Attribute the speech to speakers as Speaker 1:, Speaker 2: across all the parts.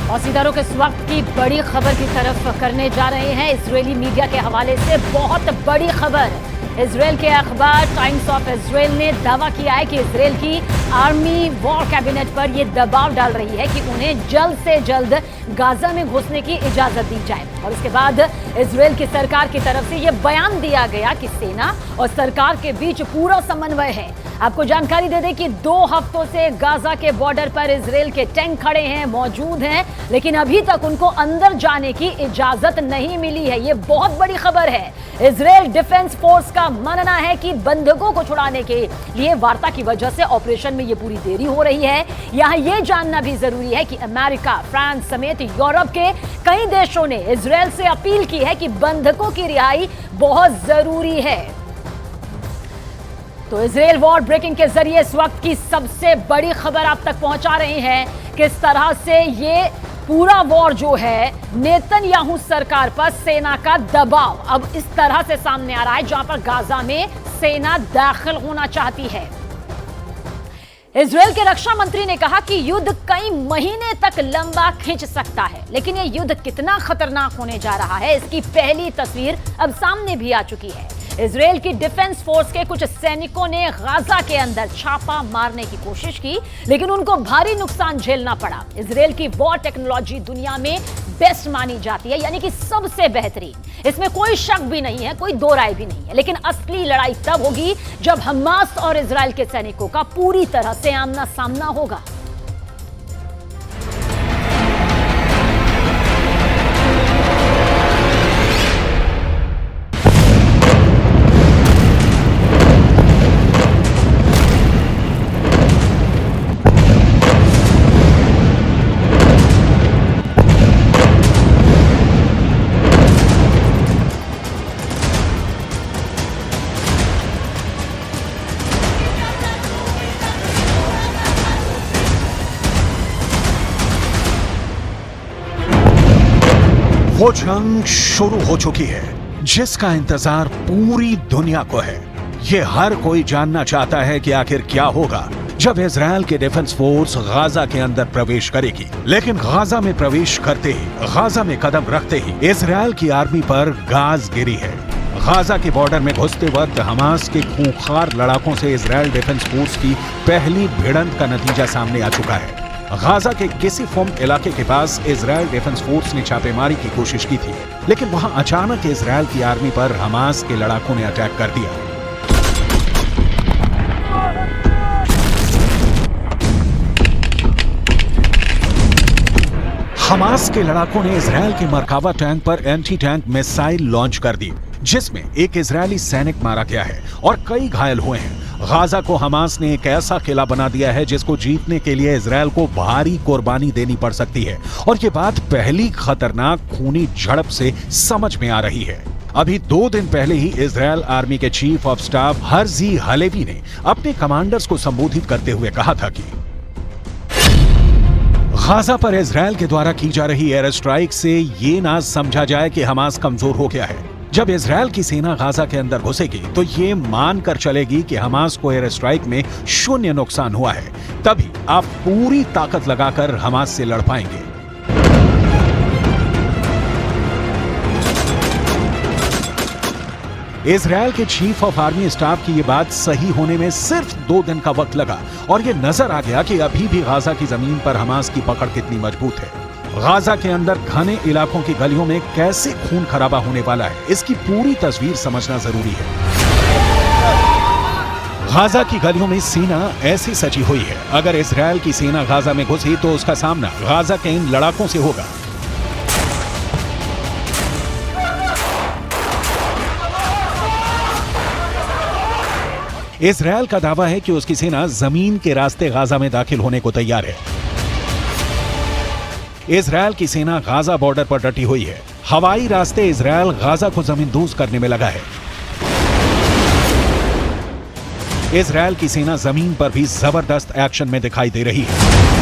Speaker 1: और सीधा रुख इस वक्त की बड़ी खबर की तरफ करने जा रहे हैं। इजरायली मीडिया के हवाले से बहुत बड़ी खबर। इजरायल के अखबार टाइम्स ऑफ इजरायल ने दावा किया है कि इजरायल की आर्मी वॉर कैबिनेट पर यह दबाव डाल रही है कि उन्हें जल्द से जल्द गाजा में घुसने की इजाजत दी जाए। और इसके बाद इजरायल की सरकार की तरफ से यह बयान दिया गया कि सेना और सरकार के बीच पूरा समन्वय है। आपको जानकारी दे दें कि 2 हफ्तों से गाजा के बॉर्डर पर इजरायल के टैंक खड़े हैं, मौजूद हैं, लेकिन अभी तक उनको अंदर जाने की इजाजत नहीं मिली है। यह बहुत बड़ी खबर है। इजरायल डिफेंस फोर्स का मानना है कि बंधकों को छुड़ाने के लिए वार्ता की वजह से ऑपरेशन में यह पूरी देरी हो रही है। यहां यह जानना भी जरूरी है कि अमेरिका, फ्रांस समेत यूरोप के कई देशों ने इजरायल से अपील की है कि बंधकों की रिहाई बहुत जरूरी है। तो इजरायल वॉर ब्रेकिंग के जरिए इस वक्त की सबसे बड़ी खबर आप तक पहुंचा रहे हैं। किस तरह से ये पूरा वॉर जो है नेतन्याहू सरकार पर सेना का दबाव अब इस तरह से सामने आ रहा है, जहां पर गाजा में सेना दाखिल होना चाहती है। इजरायल के रक्षा मंत्री ने कहा कि युद्ध कई महीने तक लंबा खिंच सकता है, लेकिन यह युद्ध कितना खतरनाक होने जा रहा है इसकी पहली तस्वीर अब सामने भी आ चुकी है। इजरायल की डिफेंस फोर्स के कुछ सैनिकों ने गाजा के अंदर छापा मारने की कोशिश की, लेकिन उनको भारी नुकसान झेलना पड़ा। इजरायल की वॉर टेक्नोलॉजी दुनिया में बेस्ट मानी जाती है, यानी कि सबसे बेहतरीन। इसमें कोई शक भी नहीं है, कोई दो राय भी नहीं है। लेकिन असली लड़ाई तब होगी जब हमास और इजरायल के सैनिकों का पूरी तरह से आमना सामना होगा।
Speaker 2: वो जंग शुरू हो चुकी है जिसका इंतजार पूरी दुनिया को है। ये हर कोई जानना चाहता है कि आखिर क्या होगा जब इजरायल के डिफेंस फोर्स गाजा के अंदर प्रवेश करेगी। लेकिन गाजा में प्रवेश करते ही, गाजा में कदम रखते ही इजरायल की आर्मी पर गाज गिरी है। गाजा के बॉर्डर में घुसते वक्त हमास के खूंखार लड़ाकों से इजरायल डिफेंस फोर्स की पहली भिड़ंत का नतीजा सामने आ चुका है। गाजा के किसिफोम इलाके के पास इजरायल डिफेंस फोर्स ने छापेमारी की कोशिश की थी, लेकिन वहां अचानक इजरायल की आर्मी पर हमास के लड़ाकों ने अटैक कर दिया। हमास के लड़ाकों ने इजरायल के मरकावा टैंक पर एंटी टैंक मिसाइल लॉन्च कर दी, जिसमें एक इजरायली सैनिक मारा गया है और कई घायल हुए हैं। गाजा को हमास ने एक ऐसा किला बना दिया है जिसको जीतने के लिए इजरायल को भारी कुर्बानी देनी पड़ सकती है, और ये बात पहली खतरनाक खूनी झड़प से समझ में आ रही है। अभी 2 दिन पहले ही इजरायल आर्मी के chief of staff Herzi Halevi ने अपने कमांडर्स को संबोधित करते हुए कहा था कि गाजा पर इजरायल के द्वारा की जा रही एयर स्ट्राइक से ये ना समझा जाए कि हमास कमजोर हो गया है। जब इजरायल की सेना गाजा के अंदर घुसेगी तो ये मानकर चलेगी कि हमास को एयर स्ट्राइक में 0 नुकसान हुआ है, तभी आप पूरी ताकत लगाकर हमास से लड़ पाएंगे। इजरायल के चीफ ऑफ आर्मी स्टाफ की ये बात सही होने में सिर्फ 2 दिन का वक्त लगा, और ये नजर आ गया कि अभी भी गाजा की जमीन पर हमास की पकड़ कितनी मजबूत है। गाजा के अंदर घने इलाकों की गलियों में कैसे खून खराबा होने वाला है, इसकी पूरी तस्वीर समझना जरूरी है। गाजा की गलियों में सेना ऐसी सजी हुई है, अगर इजरायल की सेना गाजा में घुसी तो उसका सामना गाजा के इन लड़ाकों से होगा। इजरायल का दावा है कि उसकी सेना जमीन के रास्ते गाजा में दाखिल होने को तैयार है। इजरायल की सेना गाजा बॉर्डर पर डटी हुई है। हवाई रास्ते इजरायल गाजा को जमींदोज करने में लगा है। इजरायल की सेना जमीन पर भी जबरदस्त एक्शन में दिखाई दे रही है।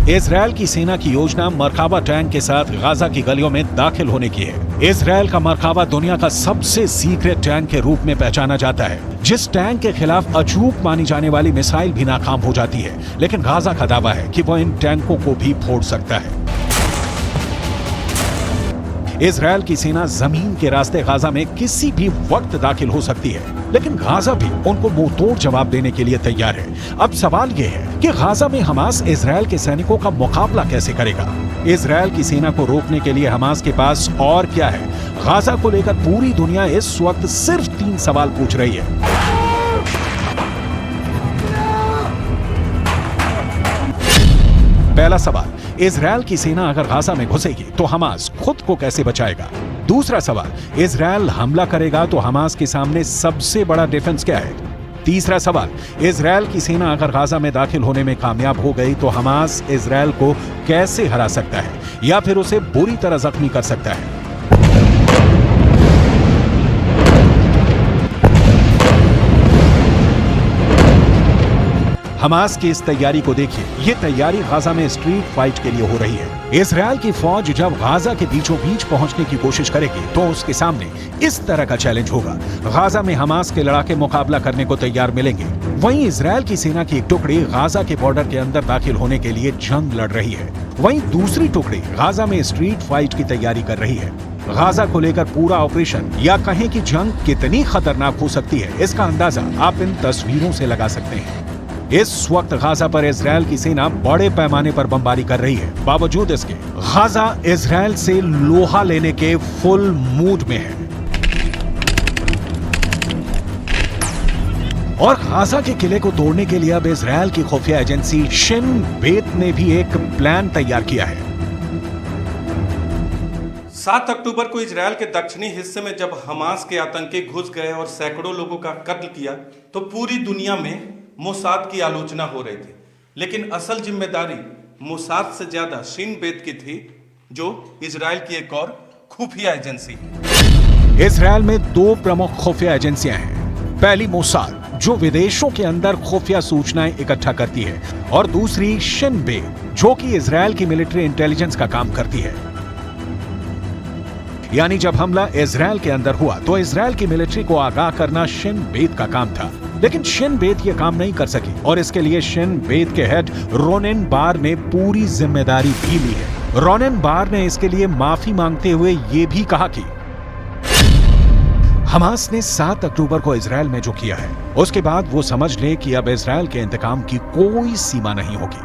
Speaker 2: इजरायल की सेना की योजना मरकाबा टैंक के साथ गाजा की गलियों में दाखिल होने की है। इजरायल का मरकाबा दुनिया का सबसे सीक्रेट टैंक के रूप में पहचाना जाता है, जिस टैंक के खिलाफ अचूक मानी जाने वाली मिसाइल भी नाकाम हो जाती है। लेकिन गाजा का दावा है कि वो इन टैंकों को भी फोड़ सकता है। इजरायल की सेना जमीन के रास्ते गाजा में किसी भी वक्त दाखिल हो सकती है, लेकिन गाजा भी उनको मुंहतोड़ जवाब देने के लिए तैयार है। अब सवाल यह है कि गाजा में हमास इजरायल के सैनिकों का मुकाबला कैसे करेगा। इजरायल की सेना को रोकने के लिए हमास के पास और क्या है। गाजा को लेकर पूरी दुनिया इस वक्त सिर्फ 3 सवाल पूछ रही है। पहला सवाल, इजरायल की सेना अगर गाजा में घुसेगी तो हमास खुद को कैसे बचाएगा। दूसरा सवाल, इजरायल हमला करेगा तो हमास के सामने सबसे बड़ा डिफेंस क्या है। तीसरा सवाल, इजरायल की सेना अगर गाजा में दाखिल होने में कामयाब हो गई तो हमास इजरायल को कैसे हरा सकता है या फिर उसे बुरी तरह जख्मी कर सकता है। हमास की इस तैयारी को देखिए। ये तैयारी गाजा में स्ट्रीट फाइट के लिए हो रही है। इजरायल की फौज जब गाजा के बीचों बीच पहुंचने की कोशिश करेगी तो उसके सामने इस तरह का चैलेंज होगा। गाजा में हमास के लड़ाके मुकाबला करने को तैयार मिलेंगे। वहीं इजरायल की सेना की एक टुकड़ी गाजा के बॉर्डर के अंदर दाखिल होने के लिए जंग लड़ रही है। वहीं दूसरी टुकड़ी गाजा में स्ट्रीट फाइट की तैयारी कर रही है। गाजा को लेकर पूरा ऑपरेशन या कहें कि जंग कितनी खतरनाक हो सकती है, इसका अंदाजा आप इन तस्वीरों से लगा सकते हैं। इस वक्त गाजा पर इजरायल की सेना बड़े पैमाने पर बमबारी कर रही है। बावजूद इसके गाजा इजरायल से लोहा लेने के फुल मूड में है। और गाजा के किले को तोड़ने के लिए अब इजरायल की खुफिया एजेंसी शिन बेत ने भी एक प्लान तैयार किया है।
Speaker 3: 7 अक्टूबर को इजरायल के दक्षिणी हिस्से में जब हमास के आतंकी घुस गए और सैकड़ों लोगों का कत्ल किया तो पूरी दुनिया में मोसाद की आलोचना हो रही थी। लेकिन असल जिम्मेदारी मोसाद से ज्यादा शिन बेत की थी, जो इजरायल की एक और खुफिया एजेंसी है।
Speaker 2: इजरायल में 2 प्रमुख खुफिया एजेंसियां हैं। पहली मोसाद, जो विदेशों के अंदर खुफिया सूचनाएं इकट्ठा करती है, और दूसरी शिन बेत, जो कि इजरायल की मिलिट्री इंटेलिजेंस का काम करती है। यानी जब हमला इजरायल के अंदर हुआ तो इजरायल की मिलिट्री को आगाह करना शिन बेत का काम था। लेकिन शिन बेत यह काम नहीं कर सकी और इसके लिए शिन बेत के हेड रोनेन बार ने पूरी जिम्मेदारी भी ली है। रोनेन बार ने इसके लिए माफी मांगते हुए यह भी कहा कि हमास ने 7 अक्टूबर को इजरायल में जो किया है, उसके बाद वो समझ ले कि अब इजरायल के इंतकाम की कोई सीमा नहीं होगी।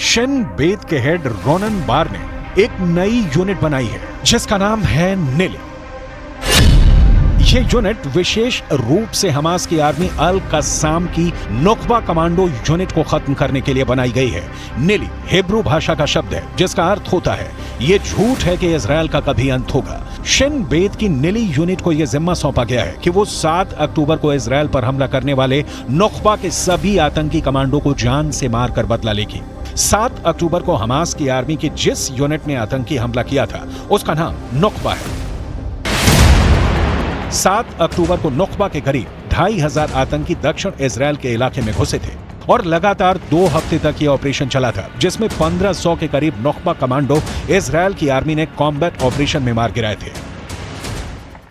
Speaker 2: शिन बेत के हेड रोनेन बार ने एक नई यूनिट बनाई है जिसका नाम है नेली। ये यूनिट विशेष रूप से हमास की आर्मी अल कस्साम की नुकबा कमांडो यूनिट को खत्म करने के लिए बनाई गई है। नेली हिब्रू भाषा का शब्द है जिसका अर्थ होता है ये झूठ है कि इजरायल का कभी अंत होगा। शिन बेत की नेली यूनिट को यह जिम्मा सौंपा गया है कि वो 7 अक्टूबर को इजरायल पर हमला करने वाले नुकबा के सभी आतंकी कमांडो को जान से मारकर बदला लेगी। 7 अक्टूबर को हमास की आर्मी की जिस यूनिट ने आतंकी हमला किया था उसका नाम नुकबा है। 7 अक्टूबर को नुकबा के करीब 2500 आतंकी दक्षिण इजरायल के इलाके में घुसे थे और लगातार 2 हफ्ते तक यह ऑपरेशन चला था, जिसमें 1500 के करीब नुकबा कमांडो इजरायल की आर्मी ने कॉम्बैट ऑपरेशन में मार गिराए थे।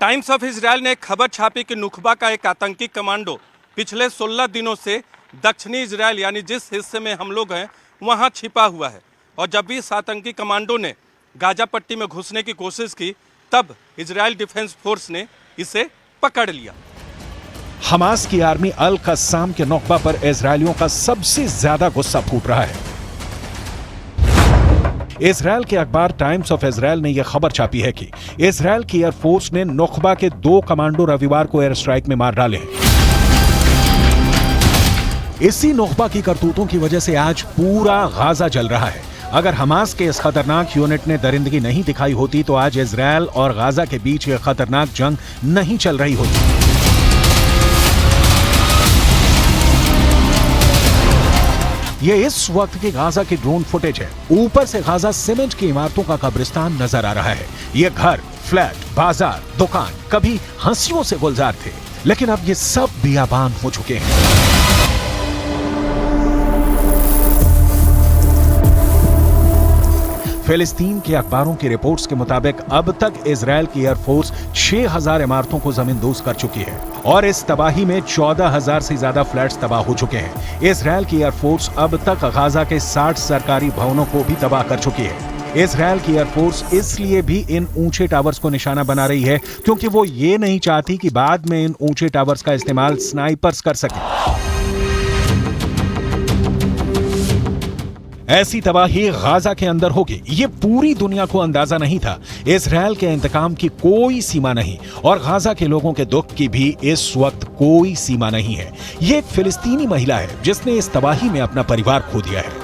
Speaker 3: टाइम्स ऑफ इजरायल ने एक खबर छापी कि नुकबा का एक आतंकी कमांडो पिछले 16 दिनों से दक्षिणी इजरायल यानी जिस हिस्से में हम लोग हैं वहां छिपा हुआ है, और जब भी इस आतंकी कमांडो ने गाजा पट्टी में घुसने की कोशिश की तब इजरायल डिफेंस फोर्स ने इसे पकड़ लिया।
Speaker 2: हमास की आर्मी अल कस्साम के नुकबा पर इजरायलियों का सबसे ज्यादा गुस्सा फूट रहा है। इजरायल के अखबार टाइम्स ऑफ इजरायल ने यह खबर छापी है कि इजरायल की एयरफोर्स ने नुकबा के 2 कमांडो रविवार को एयर स्ट्राइक में मार डाले हैं। इसी नुकबा की करतूतों की वजह से आज पूरा गाजा जल रहा है। अगर हमास के इस खतरनाक यूनिट ने दरिंदगी नहीं दिखाई होती तो आज इजरायल और गाजा के बीच यह खतरनाक जंग नहीं चल रही होती। ये इस वक्त की गाजा की ड्रोन फुटेज है। ऊपर से गाजा सीमेंट की इमारतों का कब्रिस्तान नजर आ रहा है। ये घर, फ्लैट, बाजार, दुकान कभी हंसियों से गुलजार थे, लेकिन अब ये सब बियाबान हो चुके हैं। फिलिस्तीन के अखबारों की रिपोर्ट्स के मुताबिक अब तक इजरायल की एयरफोर्स 6000 इमारतों को जमींदोज कर चुकी है और इस तबाही में 14000 से ज्यादा फ्लैट्स तबाह हो चुके हैं। इजरायल की एयरफोर्स अब तक गाजा के 60 सरकारी भवनों को भी तबाह कर चुकी है। इजरायल की एयरफोर्स इसलिए भी इन ऊंचे टावर्स को निशाना बना रही है क्योंकि वो ये नहीं चाहती कि बाद में इन ऊंचे टावर्स का इस्तेमाल स्नाइपर्स कर सकें। ऐसी तबाही गाजा के अंदर होगी, ये पूरी दुनिया को अंदाजा नहीं था। इजरायल के इंतकाम की कोई सीमा नहीं और गाजा के लोगों के दुख की भी इस वक्त कोई सीमा नहीं है। ये एक फिलिस्तीनी महिला है जिसने इस तबाही में अपना परिवार खो दिया है।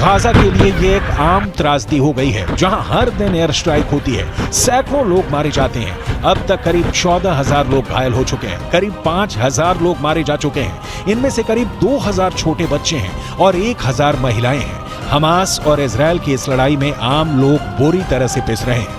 Speaker 2: गाजा के लिए ये एक आम त्रासदी हो गई है जहां हर दिन एयर स्ट्राइक होती है, सैकड़ों लोग मारे जाते हैं। अब तक करीब 14,000 लोग घायल हो चुके हैं, करीब 5,000 लोग मारे जा चुके हैं। इनमें से करीब 2,000 छोटे बच्चे हैं और 1,000 महिलाएं हैं। हमास और इजरायल की इस लड़ाई में आम लोग बुरी तरह से पिस रहे हैं।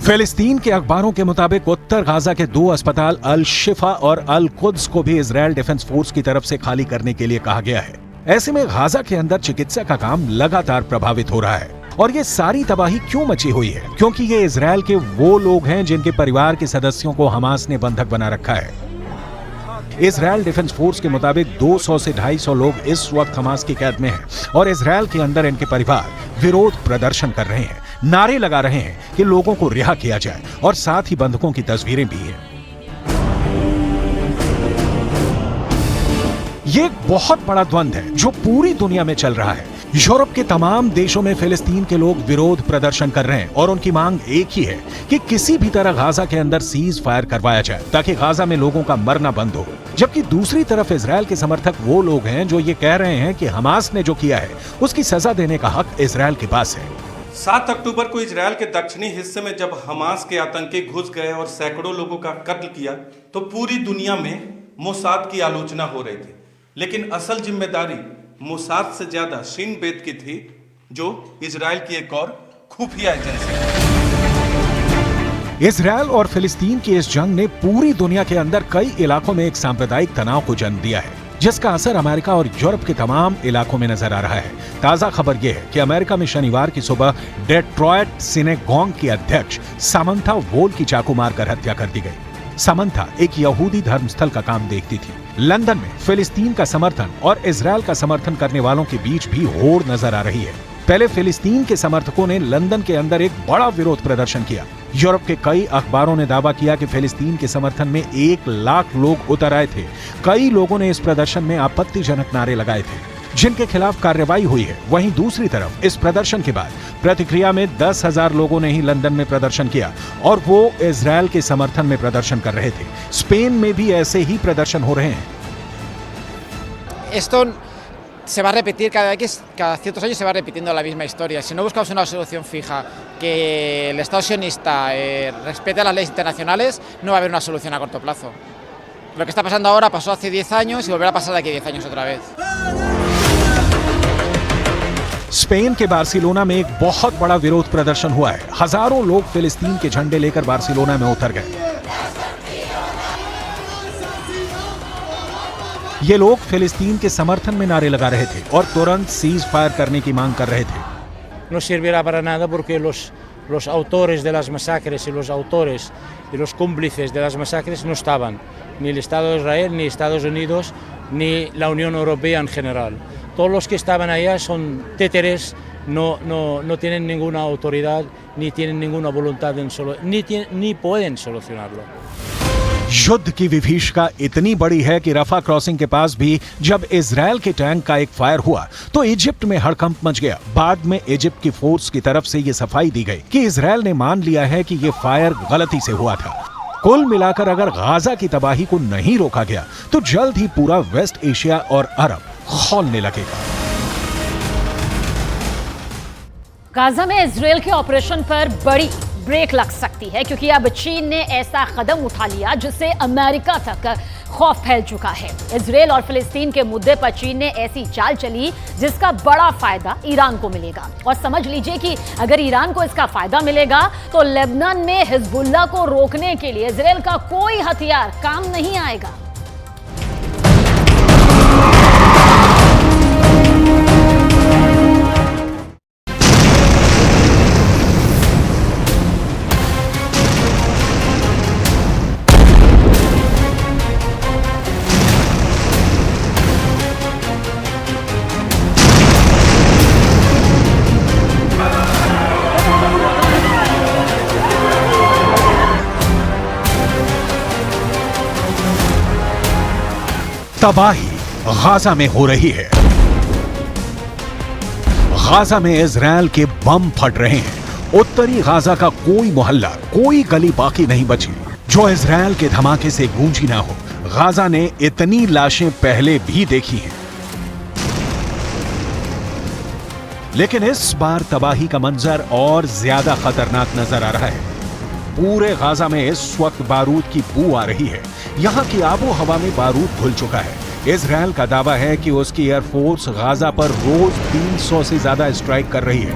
Speaker 2: फिलिस्तीन के अखबारों के मुताबिक उत्तर गाजा के 2 अस्पताल अल शिफा और अल कुद्स को भी इजरायल डिफेंस फोर्स की तरफ से खाली करने के लिए कहा गया है। ऐसे में गाजा के अंदर चिकित्सा का काम लगातार प्रभावित हो रहा है। और ये सारी तबाही क्यों मची हुई है? क्योंकि ये इजरायल के वो लोग हैं जिनके परिवार के सदस्यों को हमास ने बंधक बना रखा है। इजरायल डिफेंस फोर्स के मुताबिक 200 से 250 लोग इस वक्त हमास की कैद में हैं और इजरायल के अंदर इनके परिवार विरोध प्रदर्शन कर रहे हैं, नारे लगा रहे हैं कि लोगों को रिहा किया जाए और साथ ही बंधकों की तस्वीरें भी हैं। ये एक बहुत बड़ा द्वंद्व है जो पूरी दुनिया में चल रहा है। यूरोप के तमाम देशों में फिलिस्तीन के लोग विरोध प्रदर्शन कर रहे हैं और उनकी मांग एक ही है कि किसी भी तरह गाजा के अंदर सीज फायर करवाया जाए ताकि गाजा में लोगों का मरना बंद हो। जबकि दूसरी तरफ इजरायल के समर्थक वो लोग हैं जो ये कह रहे हैं कि हमास ने जो किया है उसकी सजा देने का हक इजरायल के पास है।
Speaker 3: 7 अक्टूबर को इजरायल के दक्षिणी हिस्से में जब हमास के आतंकी घुस गए और सैकड़ों लोगों का कत्ल किया तो पूरी दुनिया में मोसाद की आलोचना हो रही थी, लेकिन असल जिम्मेदारी मोसाद से ज्यादा शिन बेत की थी, जो इजरायल की एक और खुफिया एजेंसी है।
Speaker 2: इजरायल और फिलिस्तीन की इस जंग ने पूरी दुनिया के अंदर कई इलाकों में एक सांप्रदायिक तनाव को जन्म दिया है, जिसका असर अमेरिका और यूरोप के तमाम इलाकों में नजर आ रहा है। ताजा खबर यह है कि अमेरिका में शनिवार की सुबह डेट्रॉयट सिनेगॉग की अध्यक्ष सामंथा वोल की चाकू मारकर हत्या कर दी गई। सामंथा एक यहूदी धर्मस्थल का काम देखती थी। लंदन में फिलिस्तीन का समर्थन और इजरायल का समर्थन करने वालों के बीच भी होड़ नजर आ रही है। पहले फिलिस्तीन के समर्थकों ने लंदन के अंदर एक बड़ा विरोध प्रदर्शन किया। यूरोप के कई अखबारों ने दावा किया कि फिलिस्तीन के समर्थन में 1 लाख लोग उतर आए थे। कई लोगों ने इस प्रदर्शन में आपत्तिजनक नारे लगाए थे, जिनके खिलाफ कार्रवाई हुई है। वहीं दूसरी तरफ इस प्रदर्शन के बाद प्रतिक्रिया में 10,000 लोगों ने ही लंदन में प्रदर्शन किया और वो इजरायल के समर्थन में प्रदर्शन कर रहे थे। स्पेन में भी ऐसे ही प्रदर्शन हो रहे हैं।
Speaker 4: Esto se va a repetir cada ciertos años, se va repitiendo la misma historia. Si no buscamos una solución fija, que el Estado sionista respete las leyes internacionales, no va a haber una solución a corto plazo. Lo que está pasando ahora pasó hace 10 años y volverá a pasar de aquí 10 años otra vez.
Speaker 2: Spain के Barcelona में एक बहुत बड़ा विरोध प्रदर्शन हुआ है। हजारों लोग फिलिस्तीन के झंडे लेकर बार्सिलोना में उतर गए। ये लोग फिलिस्तीन के समर्थन में नारे लगा रहे थे और तुरंत सीज फायर करने की मांग कर रहे थे।
Speaker 5: No servirá para nada porque los autores de las masacres y los autores y los cómplices de las masacres no estaban, ni el Estado de Israel, ni Estados Unidos, ni la Unión Europea en general. todos los que estaban allá son títeres, no tienen ninguna autoridad, ni tienen ninguna voluntad ni pueden solucionarlo.
Speaker 2: युद्ध की विभीषिका इतनी बड़ी है कि रफा crossing के पास भी जब इजराइल के टैंक का एक फायर हुआ तो इजिप्ट में हड़कंप मच गया। बाद में इजिप्ट की फोर्स की तरफ से ये सफाई दी गई कि इजराइल ने मान लिया है कि ये फायर गलती से हुआ था। कुल मिलाकर अगर गाजा की तबाही को नहीं रोका गया तो जल्द ही पूरा वेस्ट एशिया और अरब खौलने लगेगा।
Speaker 1: गाजा में इजराइल के ऑपरेशन पर बड़ी ब्रेक लग सकती है क्योंकि अब चीन ने ऐसा कदम उठा लिया जिससे अमेरिका तक खौफ फैल चुका है। इजराइल और फिलिस्तीन के मुद्दे पर चीन ने ऐसी चाल चली जिसका बड़ा फायदा ईरान को मिलेगा। और समझ लीजिए कि अगर ईरान को इसका फायदा मिलेगा तो लेबनान में हिजबुल्लाह को रोकने के लिए इजराइल का कोई हथियार काम नहीं आएगा।
Speaker 2: तबाही गाजा में हो रही है। गाजा में इजराइल के बम फट रहे हैं। उत्तरी गाजा का कोई मोहल्ला, कोई गली बाकी नहीं बची जो इजराइल के धमाके से गूंजी ना हो। गाजा ने इतनी लाशें पहले भी देखी हैं, लेकिन इस बार तबाही का मंजर और ज्यादा खतरनाक नजर आ रहा है। पूरे गाजा में इस वक्त बारूद की बू आ रही है। यहाँ की आबो हवा में बारूद घुल चुका है। इजराइल का दावा है कि उसकी एयरफोर्स गाजा पर रोज 300 से ज्यादा स्ट्राइक कर रही है।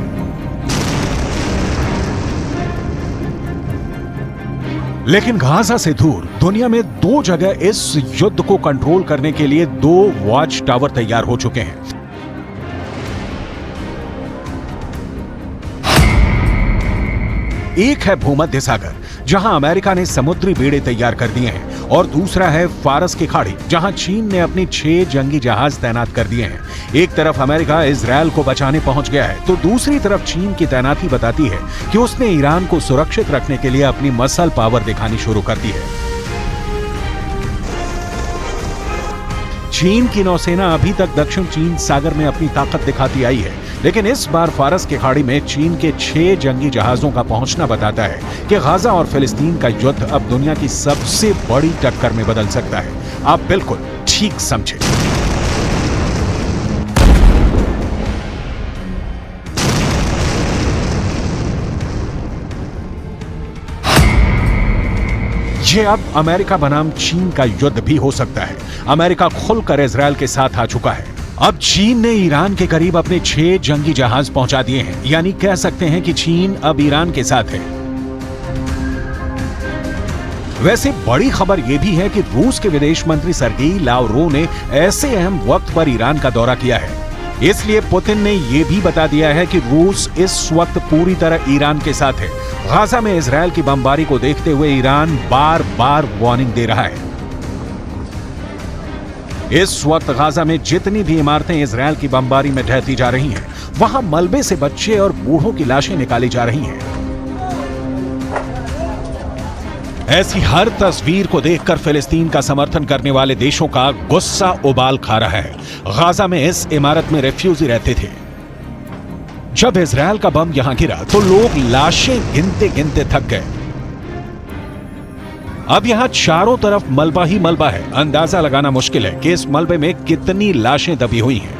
Speaker 2: लेकिन गाजा से दूर दुनिया में 2 जगह इस युद्ध को कंट्रोल करने के लिए 2 वॉच टावर तैयार हो चुके हैं। एक है भूमध्य सागर, जहां अमेरिका ने समुद्री बेड़े तैयार कर दिए हैं, और दूसरा है फारस की खाड़ी, जहां चीन ने अपनी 6 जंगी जहाज तैनात कर दिए हैं। एक तरफ अमेरिका इजराइल को बचाने पहुंच गया है तो दूसरी तरफ चीन की तैनाती बताती है कि उसने ईरान को सुरक्षित रखने के लिए अपनी मसल पावर दिखानी शुरू कर दी है। चीन की नौसेना अभी तक दक्षिण चीन सागर में अपनी ताकत दिखाती आई है, लेकिन इस बार फारस की खाड़ी में चीन के 6 जंगी जहाजों का पहुंचना बताता है कि गाजा और फिलिस्तीन का युद्ध अब दुनिया की सबसे बड़ी टक्कर में बदल सकता है। आप बिल्कुल ठीक समझे। ये अब अमेरिका बनाम चीन का युद्ध भी हो सकता है। अमेरिका खुलकर इजराइल के साथ आ चुका है। अब चीन ने ईरान के करीब अपने 6 जंगी जहाज पहुंचा दिए हैं, यानी कह सकते हैं कि चीन अब ईरान के साथ है। वैसे बड़ी खबर यह भी है कि रूस के विदेश मंत्री सर्गेई लावरोव ने ऐसे अहम वक्त पर ईरान का दौरा किया है। इसलिए पुतिन ने यह भी बता दिया है कि रूस इस वक्त पूरी तरह ईरान के साथ है। गाजा में इजराइल की बमबारी को देखते हुए ईरान बार बार वार्निंग दे रहा है। इस वक्त गाजा में जितनी भी इमारतें इजराइल की बमबारी में ढहती जा रही हैं, वहां मलबे से बच्चे और बूढ़ों की लाशें निकाली जा रही हैं। ऐसी हर तस्वीर को देखकर फिलिस्तीन का समर्थन करने वाले देशों का गुस्सा उबाल खा रहा है। गाजा में इस इमारत में रेफ्यूजी रहते थे। जब इजराइल का बम यहां गिरा तो लोग लाशें गिनते गिनते थक गए। अब यहां चारों तरफ मलबा ही मलबा है। अंदाजा लगाना मुश्किल है कि इस मलबे में कितनी लाशें दबी हुई हैं।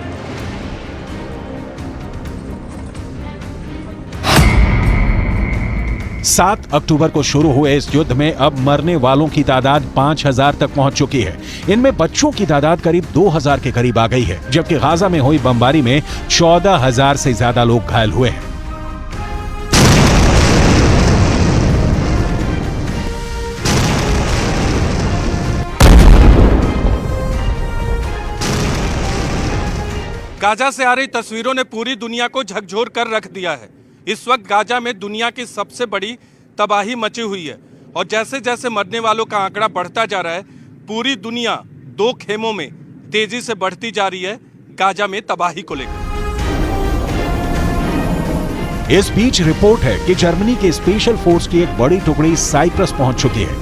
Speaker 2: 7 अक्टूबर को शुरू हुए इस युद्ध में अब मरने वालों की तादाद 5000 तक पहुंच चुकी है। इनमें बच्चों की तादाद करीब 2000 के करीब आ गई है, जबकि गाजा में हुई बमबारी में 14000 से ज्यादा लोग घायल हुए हैं।
Speaker 3: गाजा से आ रही तस्वीरों ने पूरी दुनिया को झकझोर कर रख दिया है। इस वक्त गाजा में दुनिया की सबसे बड़ी तबाही मची हुई है और जैसे जैसे मरने वालों का आंकड़ा बढ़ता जा रहा है, पूरी दुनिया 2 खेमों में तेजी से बढ़ती जा रही है। गाजा में तबाही को लेकर।
Speaker 2: इस बीच रिपोर्ट है कि जर्मनी के स्पेशल फोर्स की एक बड़ी टुकड़ी साइप्रस पहुंच चुकी है।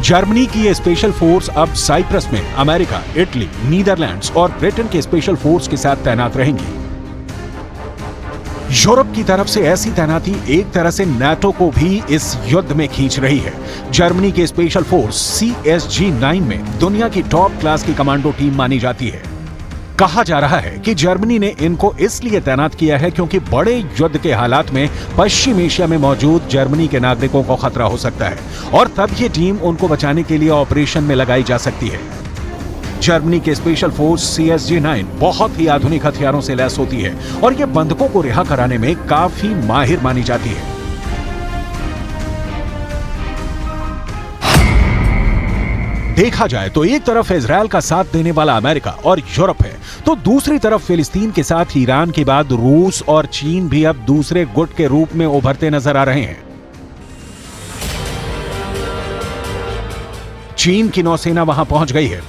Speaker 2: जर्मनी की ये स्पेशल फोर्स अब साइप्रस में अमेरिका, इटली, नीदरलैंड्स और ब्रिटेन के स्पेशल फोर्स के साथ तैनात रहेंगी। यूरोप की तरफ से ऐसी तैनाती एक तरह से नाटो को भी इस युद्ध में खींच रही है। जर्मनी के स्पेशल फोर्स CSG-9 में दुनिया की टॉप क्लास की कमांडो टीम मानी जाती है। कहा जा रहा है कि जर्मनी ने इनको इसलिए तैनात किया है क्योंकि बड़े युद्ध के हालात में पश्चिम एशिया में मौजूद जर्मनी के नागरिकों को खतरा हो सकता है और तब ये टीम उनको बचाने के लिए ऑपरेशन में लगाई जा सकती है। जर्मनी के स्पेशल फोर्स CSG-9 बहुत ही आधुनिक हथियारों से लैस होती है और ये बंधकों को रिहा कराने में काफी माहिर मानी जाती है। देखा जाए तो एक तरफ इजरायल का साथ देने वाला अमेरिका और यूरोप है, तो दूसरी तरफ फिलिस्तीन के साथ ईरान के बाद रूस और चीन भी अब दूसरे गुट के रूप में उभरते नजर आ रहे हैं। चीन की नौसेना वहां पहुंच गई है,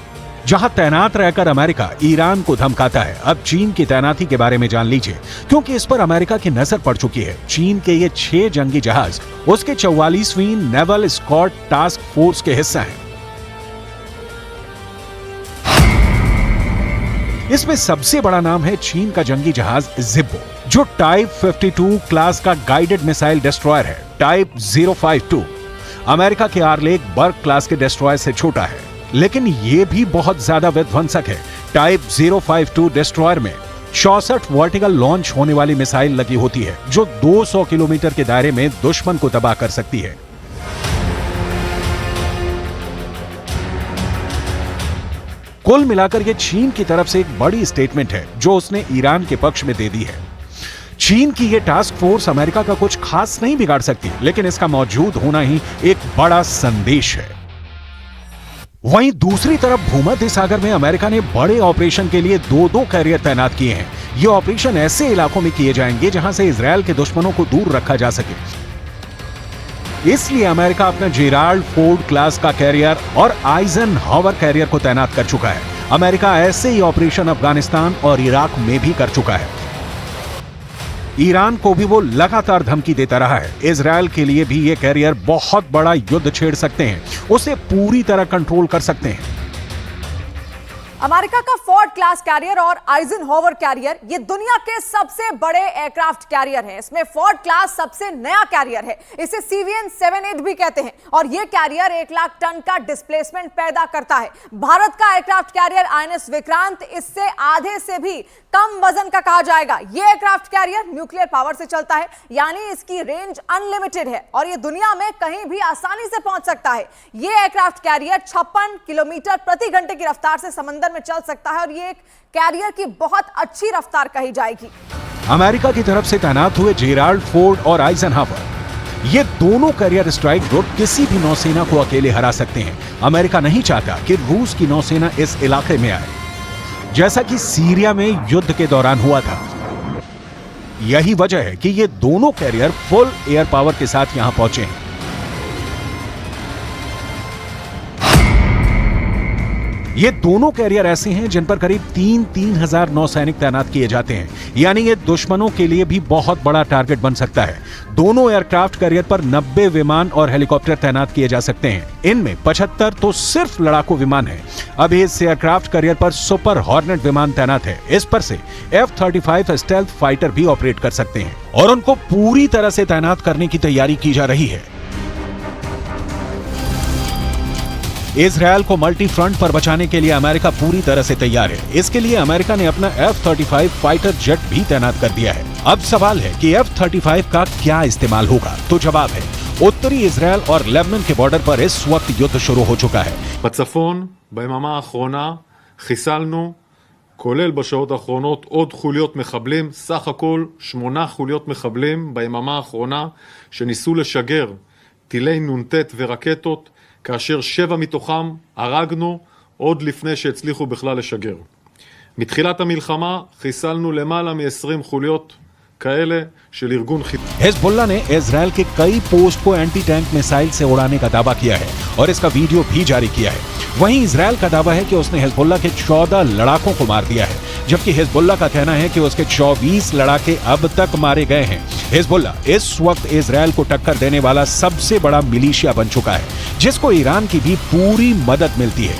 Speaker 2: जहां तैनात रहकर अमेरिका ईरान को धमकाता है। अब चीन की तैनाती के बारे में जान लीजिए, क्योंकि इस पर अमेरिका की नजर पड़ चुकी है। चीन के ये 6 जंगी जहाज उसके 44वीं नेवल स्क्वाड टास्क फोर्स के हिस्सा हैं। इसमें सबसे बड़ा नाम है चीन का जंगी जहाज जिब्बो, जो टाइप 52 क्लास का गाइडेड मिसाइल डिस्ट्रॉयर है। टाइप 052 अमेरिका के आर्लेक बर्ग क्लास के डिस्ट्रॉयर से छोटा है, लेकिन यह भी बहुत ज्यादा विध्वंसक है। टाइप 052 डिस्ट्रॉयर में 64 वर्टिकल लॉन्च होने वाली मिसाइल लगी होती है, जो 200 किलोमीटर के दायरे में दुश्मन को तबाह कर सकती है। कुल मिलाकर यह चीन की तरफ से एक बड़ी स्टेटमेंट है जो उसने ईरान के पक्ष में दे दी है। चीन की यह टास्क फोर्स अमेरिका का कुछ खास नहीं बिगाड़ सकती, लेकिन इसका मौजूद होना ही एक बड़ा संदेश है। वहीं दूसरी तरफ भूमध्य सागर में अमेरिका ने बड़े ऑपरेशन के लिए 2-2 कैरियर तैनात किए हैं। ये ऑपरेशन ऐसे इलाकों में किए जाएंगे जहां से इजरायल के दुश्मनों को दूर रखा जा सके। इसलिए अमेरिका अपना जेराल्ड फोर्ड क्लास का कैरियर और आइजनहावर कैरियर को तैनात कर चुका है। अमेरिका ऐसे ही ऑपरेशन अफगानिस्तान और इराक में भी कर चुका है। ईरान को भी वो लगातार धमकी देता रहा है। इजरायल के लिए भी ये कैरियर बहुत बड़ा युद्ध छेड़ सकते हैं, उसे पूरी तरह कंट्रोल कर सकते हैं।
Speaker 6: अमेरिका का फोर्ड क्लास कैरियर और आइजनहावर कैरियर ये दुनिया के सबसे बड़े एयरक्राफ्ट कैरियर हैं। इसमें फोर्ड क्लास सबसे नया कैरियर है, इसे CVN-78 भी कहते हैं और ये कैरियर 1 लाख टन का डिस्प्लेसमेंट पैदा करता है। भारत का एयरक्राफ्ट कैरियर INS विक्रांत इससे आधे से भी कम वजन का कहा जाएगा। ये एयरक्राफ्ट कैरियर न्यूक्लियर पावर से चलता है, यानी इसकी रेंज अनलिमिटेड है और ये दुनिया में कहीं भी आसानी से पहुंच सकता है। ये एयरक्राफ्ट कैरियर 56 किलोमीटर प्रति घंटे की रफ्तार से समंदर में चल सकता है और ये एक कैरियर की बहुत अच्छी रफ्तार कही जाएगी।
Speaker 2: अमेरिका की तरफ से तैनात हुए जेराल्ड फोर्ड और आइजनहावर, ये दोनों कैरियर स्ट्राइक ग्रुप किसी भी नौसेना को अकेले हरा सकते हैं। अमेरिका नहीं चाहता कि रूस की नौसेना इस इलाके में आए, जैसा कि सीरिया में युद्ध के दौरान हुआ था। यही वजह है कि ये दोनों कैरियर फुल एयर पावर के साथ यहां पहुंचे हैं। ये दोनों कैरियर ऐसे हैं जिन पर करीब 3,000 नौसैनिक तैनात किए जाते हैं, यानी ये दुश्मनों के लिए भी बहुत बड़ा टारगेट बन सकता है। दोनों एयरक्राफ्ट कैरियर पर 90 विमान और हेलीकॉप्टर तैनात किए जा सकते हैं। इनमें 75 तो सिर्फ लड़ाकू विमान है। अब इस एयरक्राफ्ट कैरियर पर सुपर हॉर्नेट विमान तैनात है। इस पर से F-35 स्टेल्थ फाइटर भी ऑपरेट कर सकते हैं और उनको पूरी तरह से तैनात करने की तैयारी की जा रही है। इजरायल को मल्टी फ्रंट पर बचाने के लिए अमेरिका पूरी तरह से तैयार है। इसके लिए अमेरिका ने अपना F-35 फाइटर जेट भी तैनात कर दिया है। अब सवाल है कि F-35 का क्या इस्तेमाल होगा, तो जवाब है उत्तरी इजरायल और लेबनान के बॉर्डर पर इस वक्त युद्ध शुरू हो चुका है।
Speaker 7: בצפון, ביממה האחרונה, חיסלנו, כולל בשעות האחרונות, עוד חוליות מחבלים, סך הכל 8 חוליות מחבלים ביממה האחרונה, שניסו לשגר טילי נ"ט ורקטות, כאשר 7 מתוכם הרגנו עוד לפני שהצליחו בכלל לשגר. מתחילת המלחמה חיסלנו למעלה מ-20 חוליות כאלה של ארגון
Speaker 2: हिजबुल्लाह ने इजरायल के कई पोस्ट को एंटी टैंक मिसाइल से उड़ाने का दावा किया है और इसका वीडियो भी जारी किया है। वहीं इजरायल का दावा है कि उसने हिजबुल्लाह के 14 लड़ाकों को मार दिया है, जबकि हिजबुल्लाह का कहना है कि उसके 24 लड़ाके अब तक मारे गए हैं। हिजबुल्लाह इस वक्त इजरायल को टक्कर देने वाला सबसे बड़ा मिलिशिया बन चुका है, जिसको ईरान की भी पूरी मदद मिलती है।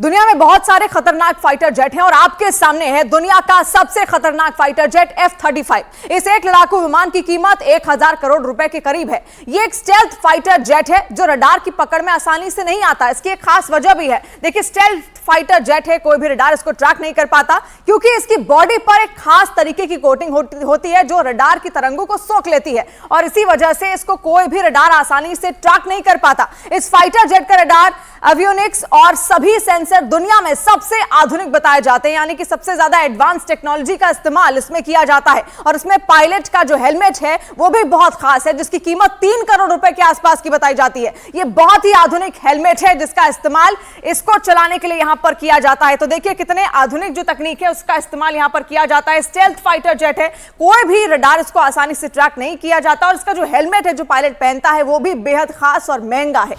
Speaker 6: दुनिया में बहुत सारे खतरनाक फाइटर जेट हैं और आपके सामने है दुनिया का सबसे खतरनाक फाइटर जेट F-35। इस एक लड़ाकू विमान की कीमत 1000 करोड़ रुपए के करीब है। ये एक स्टेल्थ फाइटर जेट है जो रडार की पकड़ में आसानी से नहीं आता। इसकी एक खास वजह भी है। देखिए, स्टेल्थ फाइटर जेट है, कोई भी रडार इसको ट्रैक नहीं कर पाता क्योंकि इसकी बॉडी पर एक खास तरीके की कोटिंग होती है जो रडार की तरंगों को सोख लेती है और इसी वजह से इसको कोई भी रडार आसानी से ट्रैक नहीं कर पाता। इस फाइटर जेट का रडार, एवियोनिक्स और सभी सेंसर दुनिया में सबसे आधुनिक बताए जाते हैं, यानी कि सबसे ज्यादा एडवांस टेक्नोलॉजी का इस्तेमाल इसमें किया जाता है। और इसमें पायलट का जो हेलमेट है वो भी बहुत खास है, जिसकी कीमत 3 करोड़ रुपए के आसपास की बताई जाती है। ये बहुत ही आधुनिक हेलमेट है जिसका इस्तेमाल इसको चलाने के लिए यहां पर किया जाता है। तो देखिए कितने आधुनिक जो तकनीक है उसका इस्तेमाल यहां पर किया जाता है। स्टेल्थ फाइटर जेट है, कोई भी रडार इसको आसानी से ट्रैक नहीं किया जाता और इसका जो हेलमेट है जो पायलट पहनता है वो भी बेहद खास और महंगा है।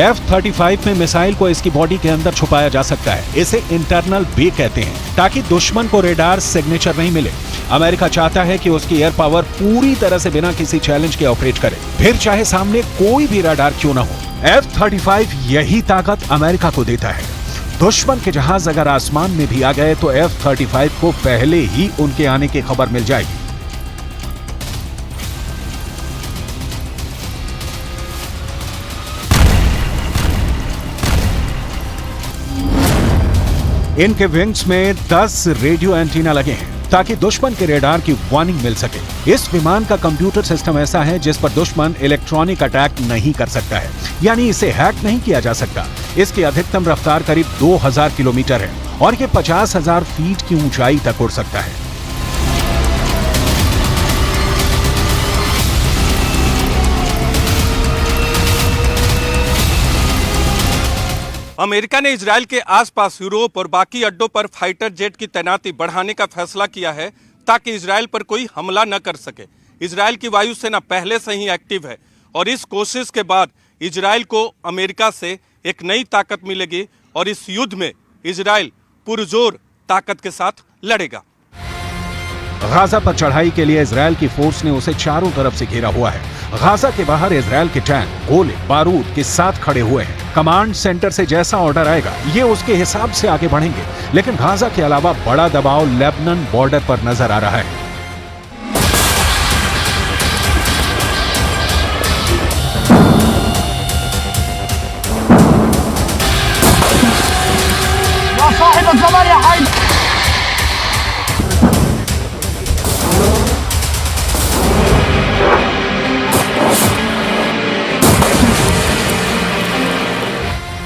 Speaker 2: F-35 में मिसाइल को इसकी बॉडी के अंदर छुपाया जा सकता है। इसे इंटरनल बे कहते हैं, ताकि दुश्मन को रेडार सिग्नेचर नहीं मिले। अमेरिका चाहता है कि उसकी एयर पावर पूरी तरह से बिना किसी चैलेंज के ऑपरेट करे, फिर चाहे सामने कोई भी रडार क्यों ना हो। F-35 यही ताकत अमेरिका को देता है। दुश्मन के जहाज अगर आसमान में भी आ गए तो F-35 को पहले ही उनके आने की खबर मिल जाएगी। इनके विंग्स में 10 रेडियो एंटीना लगे हैं ताकि दुश्मन के रेडार की वार्निंग मिल सके। इस विमान का कंप्यूटर सिस्टम ऐसा है जिस पर दुश्मन इलेक्ट्रॉनिक अटैक नहीं कर सकता है, यानी इसे हैक नहीं किया जा सकता। इसकी अधिकतम रफ्तार करीब 2000 किलोमीटर है और ये 50,000 फीट की ऊंचाई तक उड़ सकता है।
Speaker 3: अमेरिका ने इजरायल के आसपास यूरोप और बाकी अड्डों पर फाइटर जेट की तैनाती बढ़ाने का फैसला किया है ताकि इजरायल पर कोई हमला न कर सके। इजरायल की वायुसेना पहले से ही एक्टिव है और इस कोशिश के बाद इजरायल को अमेरिका से एक नई ताकत मिलेगी और इस युद्ध में इजरायल पुरजोर ताकत के साथ लड़ेगा।
Speaker 2: गाजा पर चढ़ाई के लिए इजरायल की फोर्स ने उसे चारों तरफ से घेरा हुआ है। गाजा के बाहर इजरायल के टैंक, गोले, बारूद के साथ खड़े हुए हैं। कमांड सेंटर से जैसा ऑर्डर आएगा ये उसके हिसाब से आगे बढ़ेंगे। लेकिन गाजा के अलावा बड़ा दबाव लेबनान बॉर्डर पर नजर आ रहा है।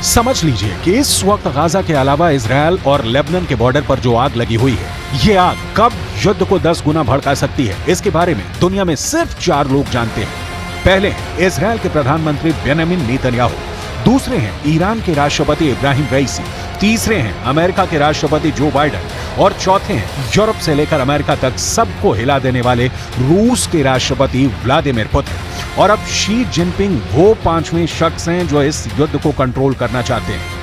Speaker 2: समझ लीजिए कि इस वक्त गाजा के अलावा इजरायल और लेबनान के बॉर्डर पर जो आग लगी हुई है, ये आग कब युद्ध को 10 गुना भड़का सकती है, इसके बारे में दुनिया में सिर्फ 4 लोग जानते हैं। पहले हैं इजरायल के प्रधानमंत्री बेंजामिन नेतन्याहू, दूसरे हैं ईरान के राष्ट्रपति इब्राहिम रईसी, तीसरे हैं अमेरिका के राष्ट्रपति जो बाइडेन और चौथे हैं यूरोप से लेकर अमेरिका तक सबको हिला देने वाले रूस के राष्ट्रपति व्लादिमीर पुतिन। और अब शी जिनपिंग वो 5वें शख्स हैं जो इस युद्ध को कंट्रोल करना चाहते हैं।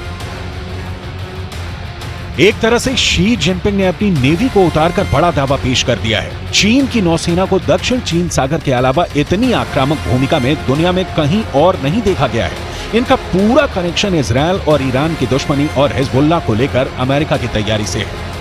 Speaker 2: एक तरह से शी जिनपिंग ने अपनी नेवी को उतारकर बड़ा दावा पेश कर दिया है। चीन की नौसेना को दक्षिण चीन सागर के अलावा इतनी आक्रामक भूमिका में दुनिया में कहीं और नहीं देखा गया है। इनका पूरा कनेक्शन इजरायल और ईरान की दुश्मनी और हिजबुल्लाह को लेकर अमेरिका की तैयारी से है।